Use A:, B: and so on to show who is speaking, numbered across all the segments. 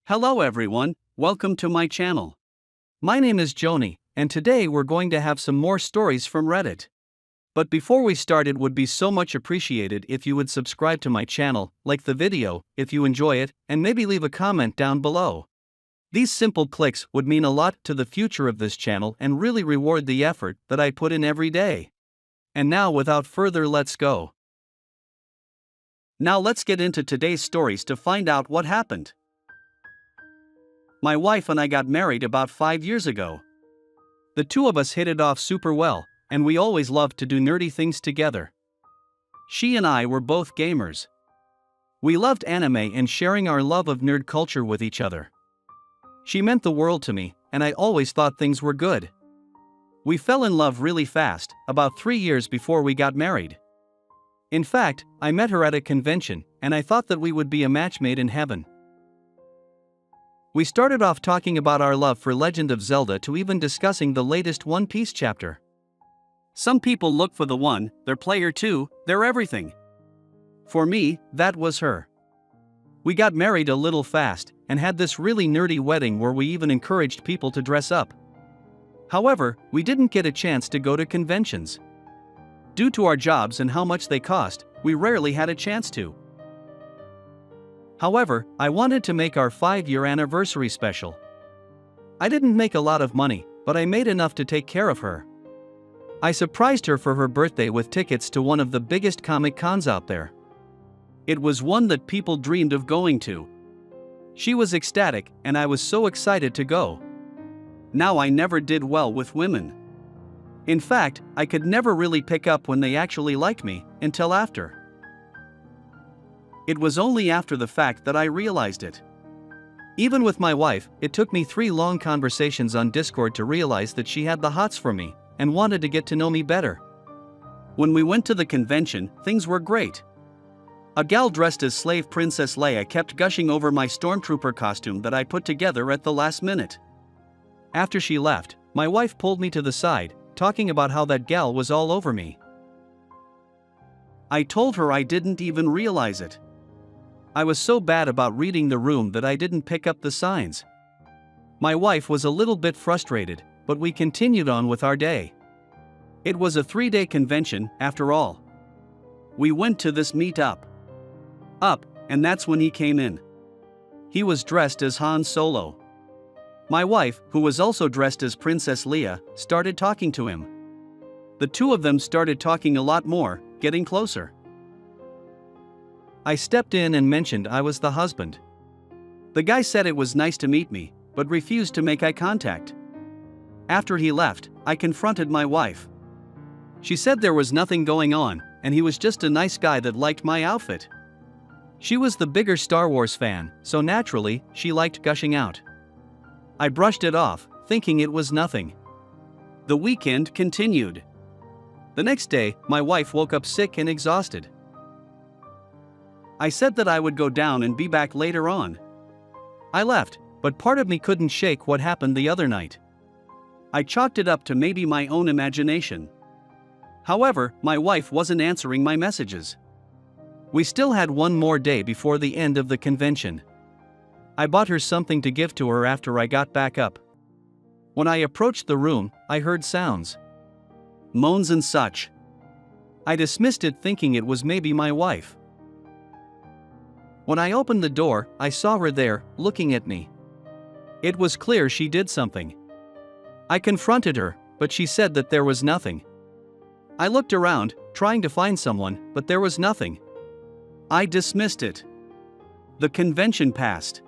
A: Hello everyone, welcome to my channel. My name is Xony, and today we're going to have some more stories from Reddit. But before we start, it would be so much appreciated if you would subscribe to my channel, like the video if you enjoy it, and maybe leave a comment down below. These simple clicks would mean a lot to the future of this channel and really reward the effort that I put in every day. And now without further, let's go. Now let's get into today's stories to find out what happened. My wife and I got married about 5 years ago. The two of us hit it off super well, and we always loved to do nerdy things together. She and I were both gamers. We loved anime and sharing our love of nerd culture with each other. She meant the world to me, and I always thought things were good. We fell in love really fast, about 3 years before we got married. In fact, I met her at a convention, and I thought that we would be a match made in heaven. We started off talking about our love for Legend of Zelda to even discussing the latest One Piece chapter. Some people look for the one, their player 2, their everything. For me, that was her. We got married a little fast, and had this really nerdy wedding where we even encouraged people to dress up. However, we didn't get a chance to go to conventions. Due to our jobs and how much they cost, we rarely had a chance to. However, I wanted to make our 5-year anniversary special. I didn't make a lot of money, but I made enough to take care of her. I surprised her for her birthday with tickets to one of the biggest comic cons out there. It was one that people dreamed of going to. She was ecstatic, and I was so excited to go. Now, I never did well with women. In fact, I could never really pick up when they actually liked me, until after. It was only after the fact that I realized it. Even with my wife, it took me 3 long conversations on Discord to realize that she had the hots for me, and wanted to get to know me better. When we went to the convention, things were great. A gal dressed as slave Princess Leia kept gushing over my stormtrooper costume that I put together at the last minute. After she left, my wife pulled me to the side, talking about how that gal was all over me. I told her I didn't even realize it. I was so bad about reading the room that I didn't pick up the signs. My wife was a little bit frustrated, but we continued on with our day. It was a 3-day convention, after all. We went to this meet-up. And that's when he came in. He was dressed as Han Solo. My wife, who was also dressed as Princess Leia, started talking to him. The two of them started talking a lot more, getting closer. I stepped in and mentioned I was the husband. The guy said it was nice to meet me, but refused to make eye contact. After he left, I confronted my wife. She said there was nothing going on, and he was just a nice guy that liked my outfit. She was the bigger Star Wars fan, so naturally, she liked gushing out. I brushed it off, thinking it was nothing. The weekend continued. The next day, my wife woke up sick and exhausted. I said that I would go down and be back later on. I left, but part of me couldn't shake what happened the other night. I chalked it up to maybe my own imagination. However, my wife wasn't answering my messages. We still had one more day before the end of the convention. I bought her something to give to her after I got back up. When I approached the room, I heard sounds. Moans and such. I dismissed it, thinking it was maybe my wife. When I opened the door, I saw her there, looking at me. It was clear she did something. I confronted her, but she said that there was nothing. I looked around, trying to find someone, but there was nothing. I dismissed it. The convention passed.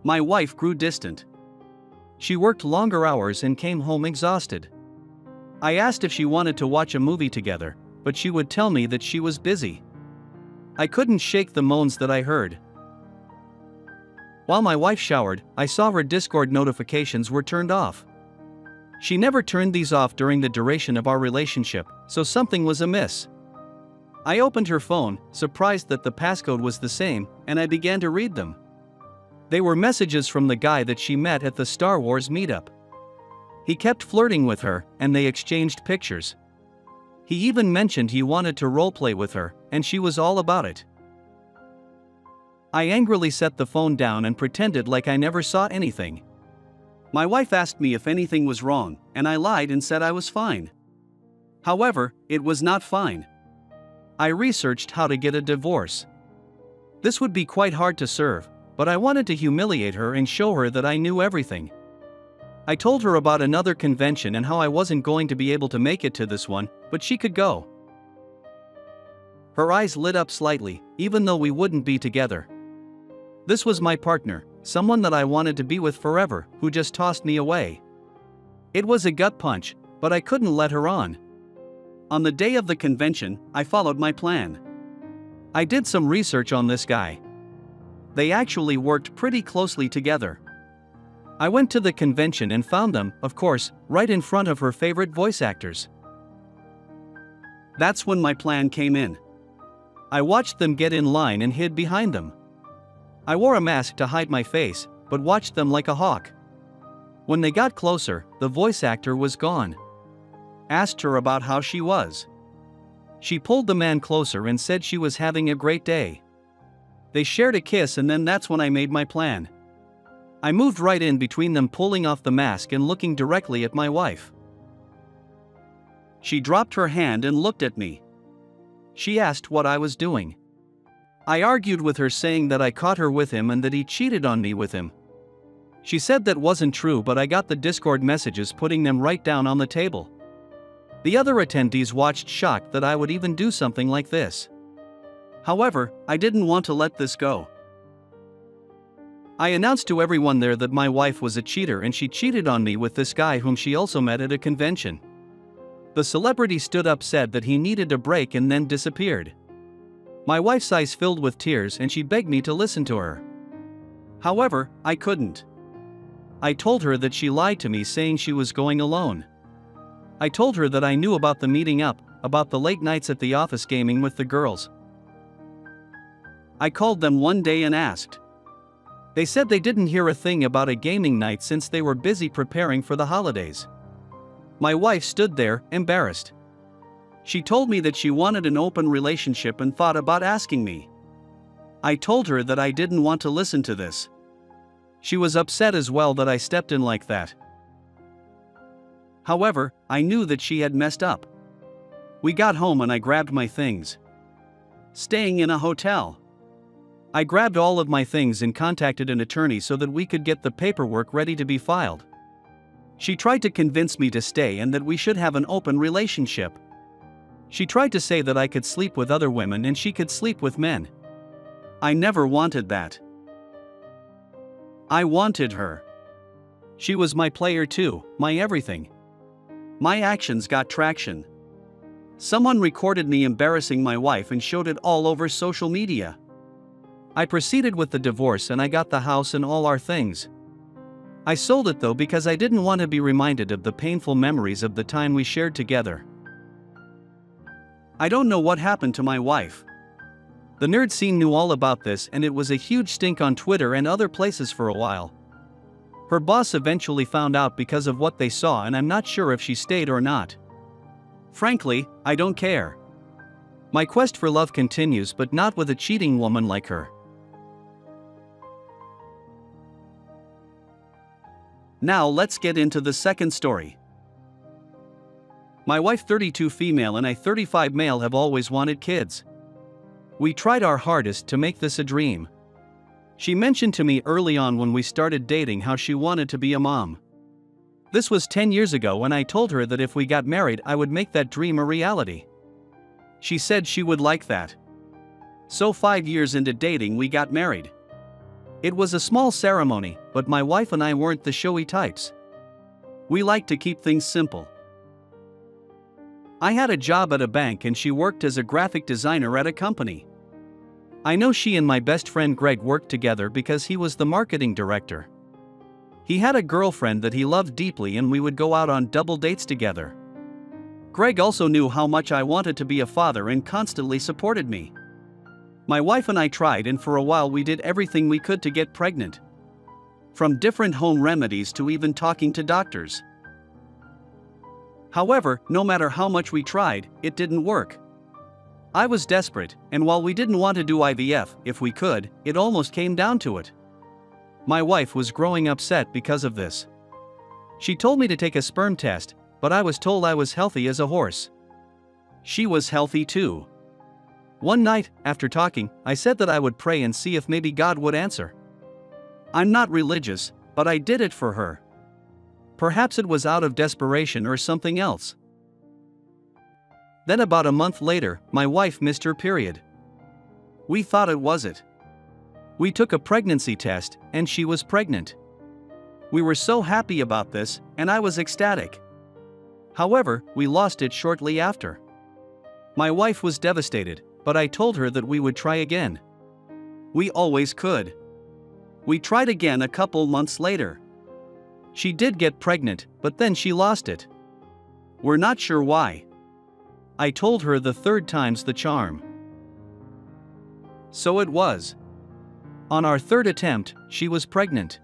A: My wife grew distant. She worked longer hours and came home exhausted. I asked if she wanted to watch a movie together, but she would tell me that she was busy. I couldn't shake the moans that I heard. While my wife showered, I saw her Discord notifications were turned off. She never turned these off during the duration of our relationship, so something was amiss. I opened her phone, surprised that the passcode was the same, and I began to read them. They were messages from the guy that she met at the Star Wars meetup. He kept flirting with her, and they exchanged pictures. He even mentioned he wanted to roleplay with her, and she was all about it. I angrily set the phone down and pretended like I never saw anything. My wife asked me if anything was wrong, and I lied and said I was fine. However, it was not fine. I researched how to get a divorce. This would be quite hard to serve, but I wanted to humiliate her and show her that I knew everything. I told her about another convention and how I wasn't going to be able to make it to this one, but she could go. Her eyes lit up slightly, even though we wouldn't be together. This was my partner, someone that I wanted to be with forever, who just tossed me away. It was a gut punch, but I couldn't let her on. On the day of the convention, I followed my plan. I did some research on this guy. They actually worked pretty closely together. I went to the convention and found them, of course, right in front of her favorite voice actors. That's when my plan came in. I watched them get in line and hid behind them. I wore a mask to hide my face, but watched them like a hawk. When they got closer, the voice actor was gone. Asked her about how she was. She pulled the man closer and said she was having a great day. They shared a kiss, and then that's when I made my plan. I moved right in between them, pulling off the mask and looking directly at my wife. She dropped her hand and looked at me. She asked what I was doing. I argued with her, saying that I caught her with him and that he cheated on me with him. She said that wasn't true, but I got the Discord messages, putting them right down on the table. The other attendees watched, shocked that I would even do something like this. However, I didn't want to let this go. I announced to everyone there that my wife was a cheater and she cheated on me with this guy whom she also met at a convention. The celebrity stood up, said that he needed a break, and then disappeared. My wife's eyes filled with tears and she begged me to listen to her. However, I couldn't. I told her that she lied to me, saying she was going alone. I told her that I knew about the meeting up, about the late nights at the office gaming with the girls. I called them one day and asked. They said they didn't hear a thing about a gaming night since they were busy preparing for the holidays. My wife stood there, embarrassed. She told me that she wanted an open relationship and thought about asking me. I told her that I didn't want to listen to this. She was upset as well that I stepped in like that. However, I knew that she had messed up. We got home and I grabbed my things. Staying in a hotel. I grabbed all of my things and contacted an attorney so that we could get the paperwork ready to be filed. She tried to convince me to stay and that we should have an open relationship. She tried to say that I could sleep with other women and she could sleep with men. I never wanted that. I wanted her. She was my player too, my everything. My actions got traction. Someone recorded me embarrassing my wife and showed it all over social media. I proceeded with the divorce and I got the house and all our things. I sold it though because I didn't want to be reminded of the painful memories of the time we shared together. I don't know what happened to my wife. The nerd scene knew all about this and it was a huge stink on Twitter and other places for a while. Her boss eventually found out because of what they saw, and I'm not sure if she stayed or not. Frankly, I don't care. My quest for love continues, but not with a cheating woman like her. Now let's get into the second story. My wife, 32 female, and I, 35 male, have always wanted kids. We tried our hardest to make this a dream. She mentioned to me early on when we started dating how she wanted to be a mom. This was 10 years ago, and I told her that if we got married I would make that dream a reality. She said she would like that. So 5 years into dating we got married. It was a small ceremony, but my wife and I weren't the showy types. We liked to keep things simple. I had a job at a bank and she worked as a graphic designer at a company. I know she and my best friend Greg worked together because he was the marketing director. He had a girlfriend that he loved deeply and we would go out on double dates together. Greg also knew how much I wanted to be a father and constantly supported me. My wife and I tried, and for a while we did everything we could to get pregnant. From different home remedies to even talking to doctors. However, no matter how much we tried, it didn't work. I was desperate, and while we didn't want to do IVF if we could, it almost came down to it. My wife was growing upset because of this. She told me to take a sperm test, but I was told I was healthy as a horse. She was healthy too. One night, after talking, I said that I would pray and see if maybe God would answer. I'm not religious, but I did it for her. Perhaps it was out of desperation or something else. Then about a month later, my wife missed her period. We thought it was it. We took a pregnancy test, and she was pregnant. We were so happy about this, and I was ecstatic. However, we lost it shortly after. My wife was devastated, but I told her that we would try again. We always could. We tried again a couple months later. She did get pregnant, but then she lost it. We're not sure why. I told her the third time's the charm. So it was. On our third attempt, she was pregnant.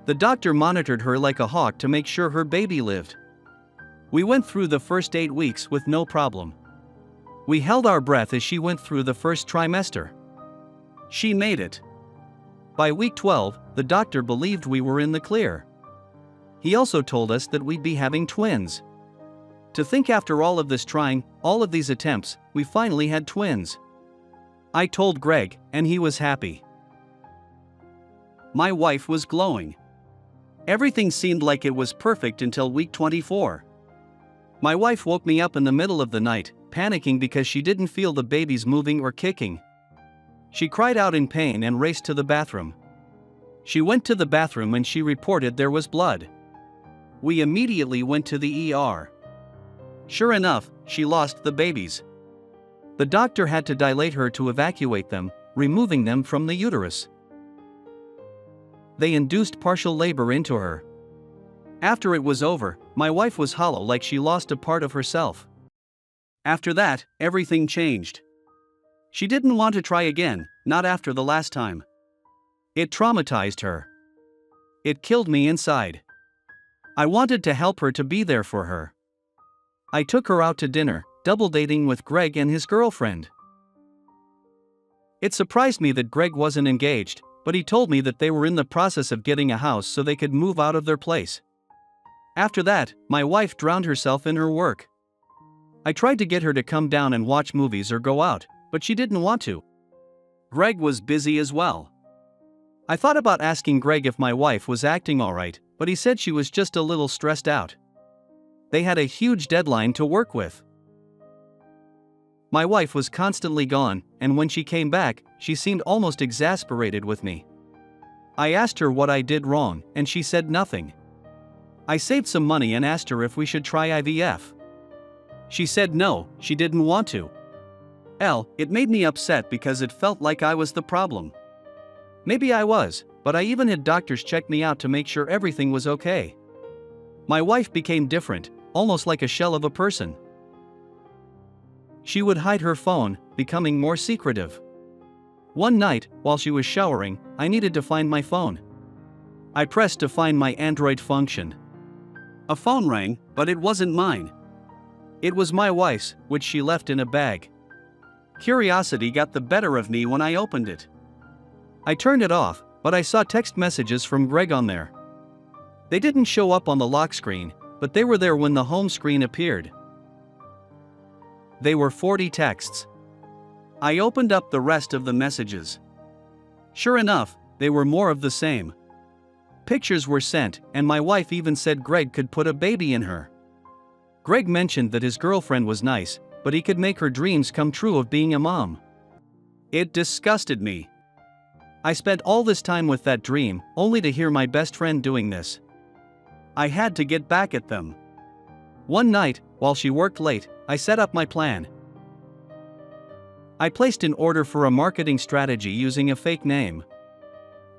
A: The doctor monitored her like a hawk to make sure her baby lived. We went through the first 8 weeks with no problem. We held our breath as she went through the first trimester. She made it. By week 12, the doctor believed we were in the clear. He also told us that we'd be having twins. To think after all of this trying, all of these attempts, we finally had twins. I told Greg, and he was happy. My wife was glowing. Everything seemed like it was perfect until week 24. My wife woke me up in the middle of the night, panicking because she didn't feel the babies moving or kicking. She cried out in pain and raced to the bathroom. She went to the bathroom and she reported there was blood. We immediately went to the ER. Sure enough, she lost the babies. The doctor had to dilate her to evacuate them, removing them from the uterus. They induced partial labor into her. After it was over, my wife was hollow like she lost a part of herself. After that, everything changed. She didn't want to try again, not after the last time. It traumatized her. It killed me inside. I wanted to help her, to be there for her. I took her out to dinner, double dating with Greg and his girlfriend. It surprised me that Greg wasn't engaged, but he told me that they were in the process of getting a house so they could move out of their place. After that, my wife drowned herself in her work. I tried to get her to come down and watch movies or go out, but she didn't want to. Greg was busy as well. I thought about asking Greg if my wife was acting alright, but he said she was just a little stressed out. They had a huge deadline to work with. My wife was constantly gone, and when she came back, she seemed almost exasperated with me. I asked her what I did wrong, and she said nothing. I saved some money and asked her if we should try IVF. She said no, she didn't want to. It made me upset because it felt like I was the problem. Maybe I was, but I even had doctors check me out to make sure everything was okay. My wife became different, almost like a shell of a person. She would hide her phone, becoming more secretive. One night, while she was showering, I needed to find my phone. I pressed to find my Android function. A phone rang, but it wasn't mine. It was my wife's, which she left in a bag. Curiosity got the better of me when I opened it. I turned it off, but I saw text messages from Greg on there. They didn't show up on the lock screen, but they were there when the home screen appeared. They were 40 texts. I opened up the rest of the messages. Sure enough, they were more of the same. Pictures were sent, and my wife even said Greg could put a baby in her. Greg mentioned that his girlfriend was nice, but he could make her dreams come true of being a mom. It disgusted me. I spent all this time with that dream, only to hear my best friend doing this. I had to get back at them. One night, while she worked late, I set up my plan. I placed an order for a marketing strategy using a fake name.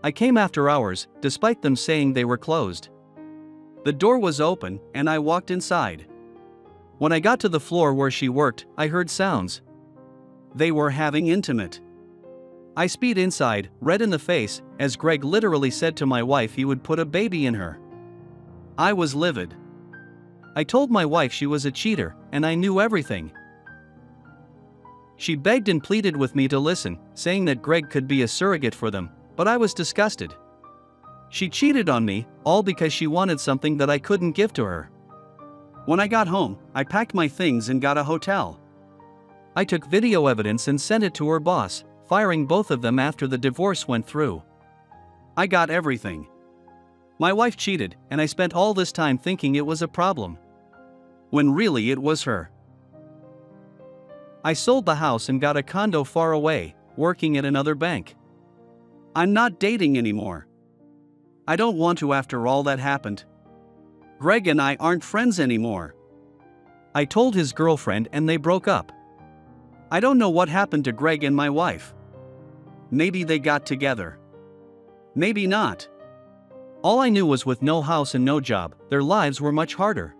A: I came after hours, despite them saying they were closed. The door was open, and I walked inside. When I got to the floor where she worked, I heard sounds. They were having intimate. I speed inside, red in the face, as Greg literally said to my wife he would put a baby in her. I was livid. I told my wife she was a cheater, and I knew everything. She begged and pleaded with me to listen, saying that Greg could be a surrogate for them, but I was disgusted. She cheated on me, all because she wanted something that I couldn't give to her. When I got home, I packed my things and got a hotel. I took video evidence and sent it to her boss, firing both of them after the divorce went through. I got everything. My wife cheated, and I spent all this time thinking it was a problem, when really it was her. I sold the house and got a condo far away, working at another bank. I'm not dating anymore. I don't want to after all that happened. Greg and I aren't friends anymore. I told his girlfriend and they broke up. I don't know what happened to Greg and my wife. Maybe they got together. Maybe not. All I knew was with no house and no job, their lives were much harder.